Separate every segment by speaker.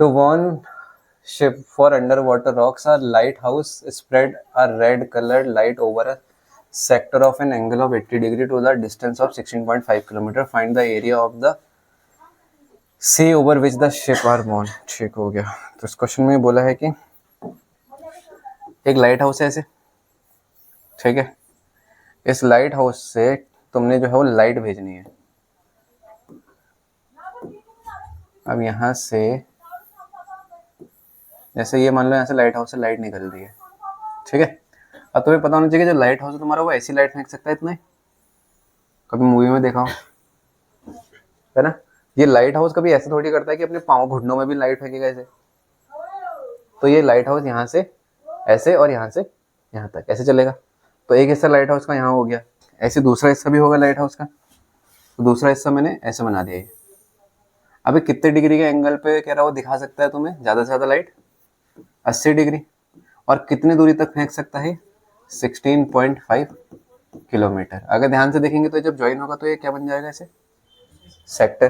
Speaker 1: To warn ship for underwater rocks, a lighthouse spread a red colored light over a sector of an angle of 80 degree to the distance of 16.5 kilometre. Find the area of the sea over which the ship are born. ठीक हो गया. तो इस question में बोला है कि एक लाइट हाउस है ऐसे, ठीक है. इस लाइट हाउस से तुमने जो है वो लाइट भेजनी है. अब यहाँ से जैसे ये मान लो यहाँ से लाइट हाउस से लाइट निकल रही है, ठीक है. अब तुम्हें पता होना चाहिए कि जो लाइट हाउस है तुम्हारा वो ऐसी लाइट फेंक सकता है इतना ही. कभी मूवी में देखा हो, है ना. ये लाइट हाउस कभी ऐसे थोड़ी करता है कि अपने पाँव घुटनों में भी लाइट फेंकेगा ऐसे. तो ये लाइट हाउस यहाँ से ऐसे और यहाँ से यहाँ तक ऐसे चलेगा. तो एक हिस्सा लाइट हाउस का यहाँ हो गया, ऐसे दूसरा हिस्सा भी होगा लाइट हाउस का. तो दूसरा हिस्सा मैंने ऐसे बना दिया. अभी कितने डिग्री के एंगल पे कह रहा वो दिखा सकता है तुम्हें ज़्यादा से ज़्यादा लाइट? 80 डिग्री. और कितनी दूरी तक फेंक सकता है? 16.5 किलोमीटर. अगर ध्यान से देखेंगे तो जब ज्वाइन होगा तो ये क्या बन जाएगा ऐसे? सेक्टर.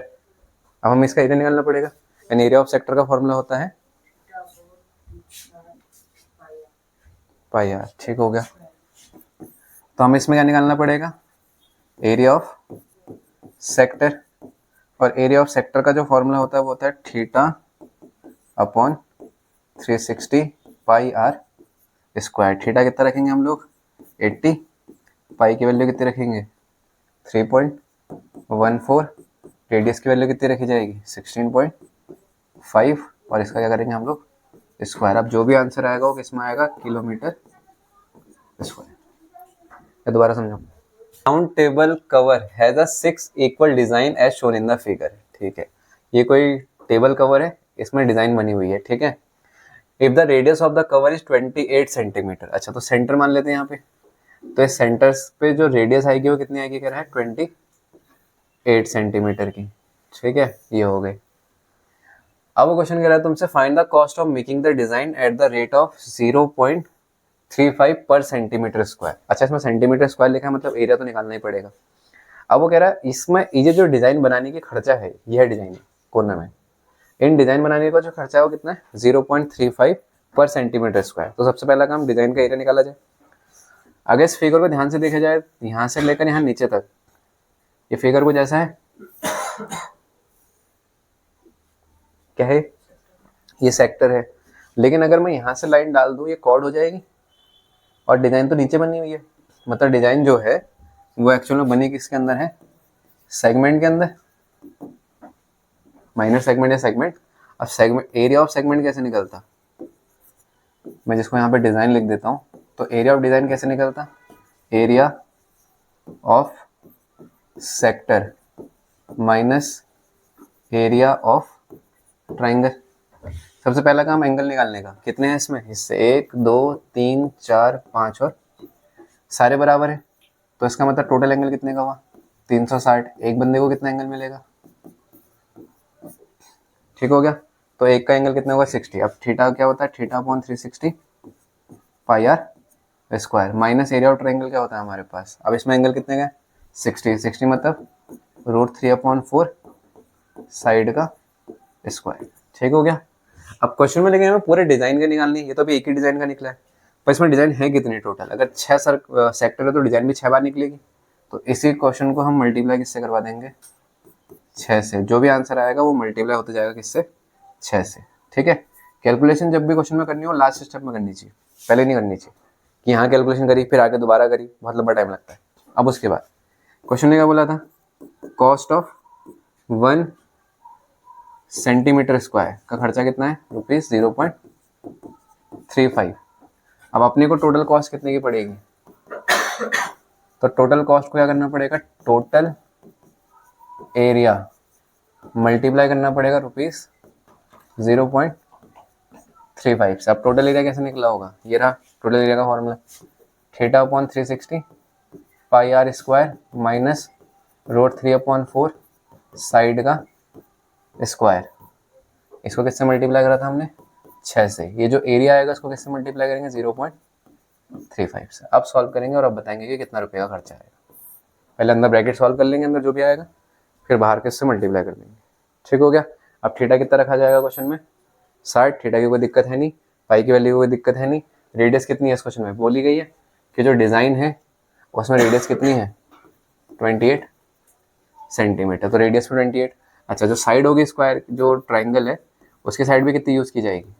Speaker 1: अब हमें इसका एरिया निकालना पड़ेगा. एन एरिया ऑफ सेक्टर का फॉर्मूला होता है पाई आर. ठीक हो गया. तो हमें इसमें क्या निकालना पड़ेगा? Area of sector. और एरिया ऑफ सेक्टर का जो फॉर्मूला होता है वो होता है theta upon 360 pi r square. Theta कितना रखेंगे हम लोग? 80. पाई की वैल्यू कितनी रखेंगे? 3.14. रेडियस की वैल्यू कितनी रखी जाएगी? 16.5. और इसका क्या करेंगे हम लोग? स्क्वायर. अब जो भी आंसर आएगा वो किस में आएगा? Kilometre square. दोबारा समझो. Round table cover has a 6 equal design as shown in the figure. ठीक है, ये कोई टेबल कवर है, इसमें डिजाइन बनी हुई है, ठीक है. If the radius of the cover is 28 centimetre. अच्छा, तो सेंटर मान लेते हैं यहाँ पे. तो इस सेंटर पे जो रेडियस आएगी वो कितनी आएगी? कह रहा है 28 सेंटीमीटर की. ठीक है, ये हो गई. अब वो क्वेश्चन कह रहा है तुमसे find the cost of making the design at the rate of 0.35 पर सेंटीमीटर स्क्वायर. अच्छा, इसमें सेंटीमीटर स्क्वायर लिखा है, मतलब एरिया तो निकालना ही पड़ेगा. अब वो कह रहा है इसमें ये जो डिजाइन बनाने की खर्चा है, यह डिजाइन कोने में, इन डिजाइन बनाने का जो खर्चा है वो कितना है? 0.35 पर सेंटीमीटर स्क्वायर. तो सबसे पहला काम डिजाइन का एरिया निकाला जाए. अगर इस फिगर को ध्यान से देखा जाए, यहाँ से लेकर यहाँ नीचे तक ये फिगर कुछ ऐसा है. क्या है? ये सेक्टर है. लेकिन अगर मैं यहाँ से लाइन डाल दूँ ये कॉर्ड हो जाएगी. और डिजाइन तो नीचे बनी हुई है, मतलब डिजाइन जो है वो एक्चुअल में बनी किसके अंदर है? सेगमेंट के अंदर. माइनर सेगमेंट या सेगमेंट. अब सेगमेंट, एरिया ऑफ सेगमेंट कैसे निकलता? मैं जिसको यहाँ पे डिजाइन लिख देता हूँ. तो एरिया ऑफ डिजाइन कैसे निकलता? Area of sector minus area of triangle. सबसे पहला काम एंगल निकालने का. कितने हैं इसमें हिस्से? 1 2 3 4 5 और सारे बराबर है. तो इसका मतलब टोटल एंगल कितने का हुआ? 360. एक बंदे को कितना एंगल मिलेगा? ठीक हो गया. तो एक का एंगल कितना होगा? 60. अब थीटा क्या होता है? Theta upon 360 pi r square minus area of triangle क्या होता है हमारे पास. अब इसमें एंगल कितने का? 60 मतलब √3/4 साइड का स्क्वायर. ठीक हो गया. अब क्वेश्चन में लेकिन हमें पूरे डिजाइन का निकालनी है. ये तो अभी एक ही डिजाइन का निकला है, पर इसमें डिजाइन है कितनी टोटल? अगर 6 सेक्टर है तो डिजाइन भी 6 बार निकलेगी. तो इसी क्वेश्चन को हम मल्टीप्लाई किससे करवा देंगे? 6 से. जो भी आंसर आएगा वो मल्टीप्लाई होता जाएगा किससे? 6 से. ठीक है. कैलकुलेशन जब भी क्वेश्चन में करनी हो लास्ट स्टेप में करनी चाहिए, पहले नहीं करनी चाहिए कि यहाँ कैलकुलेशन करी फिर आगे दोबारा करी, बहुत लंबा टाइम लगता है. अब उसके बाद क्वेश्चन ने क्या बोला था? कॉस्ट ऑफ 1 सेंटीमीटर स्क्वायर का खर्चा कितना है? ₹0.35. अब अपने को टोटल कॉस्ट कितने की पड़ेगी? तो टोटल कॉस्ट को क्या करना पड़ेगा? टोटल एरिया मल्टीप्लाई करना पड़ेगा ₹0.35 से. अब टोटल एरिया कैसे निकला होगा? ये रहा टोटल एरिया का formula. Theta upon 360 pi r square minus √3/4 side का स्क्वायर. इसको किससे मल्टीप्लाई करा था हमने? 6 से. ये जो एरिया आएगा इसको किससे मल्टीप्लाई करेंगे? 0.35 से. अब सॉल्व करेंगे और अब बताएंगे कि कितना रुपये का खर्चा आएगा. पहले अंदर ब्रैकेट सॉल्व कर लेंगे, अंदर जो भी आएगा, फिर बाहर किससे मल्टीप्लाई कर देंगे. ठीक हो गया. अब थीटा कितना रखा जाएगा क्वेश्चन में? 60, थीटा की कोई दिक्कत है नहीं, पाई की वैल्यू की कोई दिक्कत है नहीं। रेडियस कितनी है इस क्वेश्चन में बोली गई है कि जो डिज़ाइन है उसमें रेडियस कितनी है 28 सेंटीमीटर, तो रेडियस में 28। अच्छा, जो साइड होगी स्क्वायर, जो ट्राइंगल है उसकी साइड भी कितनी यूज़ की जाएगी,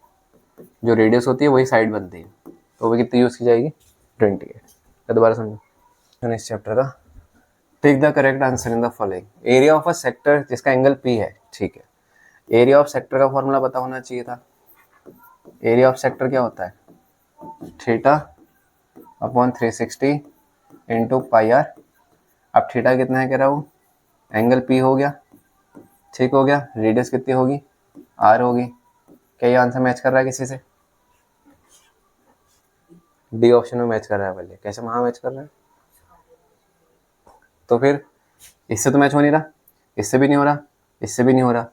Speaker 1: जो रेडियस होती है वही साइड बनती है, तो वो कितनी यूज़ की जाएगी 28। तो दोबारा समझो इस चैप्टर का। Take the correct answer in the following. Area of a sector जिसका एंगल पी है, ठीक है, एरिया ऑफ सेक्टर का फॉर्मूला पता होना चाहिए था। एरिया ऑफ सेक्टर क्या होता है, theta upon 360 into pi r. अब थीटा कितना है कह रहा हूँ, एंगल पी हो गया, ठीक हो गया, रेडियस कितनी होगी आर होगी। क्या ये आंसर मैच कर रहा है किसी से, डी ऑप्शन में मैच कर रहा है पहले, कैसे वहाँ मैच कर रहा है, तो फिर इससे तो मैच हो नहीं रहा, इससे भी नहीं हो रहा, इससे भी नहीं हो रहा,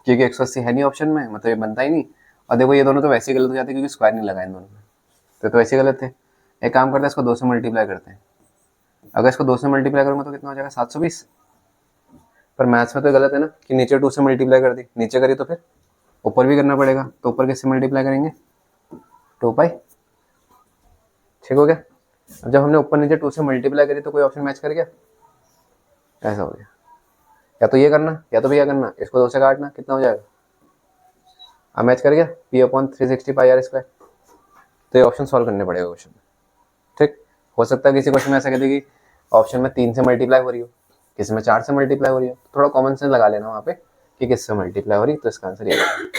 Speaker 1: क्योंकि 180 है नहीं ऑप्शन में, मतलब ये बनता ही नहीं। और देखो ये दोनों तो वैसे ही गलत हो जाते क्योंकि स्क्वायर नहीं लगा इन दोनों में, तो वैसे ही गलत है। एक काम करते हैं, इसको 2 से मल्टीप्लाई करते हैं। अगर इसको 2 से मल्टीप्लाई करूँगा तो कितना हो जाएगा 720। पर मैथ्स में तो गलत है ना कि नीचे 2 से मल्टीप्लाई कर दी, नीचे करी तो फिर ऊपर भी करना पड़ेगा, तो ऊपर किससे मल्टीप्लाई करेंगे 2 पाई, ठीक हो गया। अब जब हमने ऊपर नीचे 2 से मल्टीप्लाई करी तो कोई ऑप्शन मैच कर गया, ऐसा हो गया। या तो ये करना या तो भैया करना, इसको 2 से काटना, कितना हो जाएगा, अब मैच कर गया p upon 360 pi r square. तो ये ऑप्शन सॉल्व करने पड़ेगा क्वेश्चन में, ठीक। हो सकता है किसी क्वेश्चन में ऐसा कहते कि ऑप्शन में 3 से मल्टीप्लाई हो रही हो, किसी में 4 से मल्टीप्लाई हो रही हो, तो थोड़ा कॉमन सेंस लगा लेना वहाँ पे कि किससे मल्टीप्लाई हो रही, तो इसका आंसर ये है।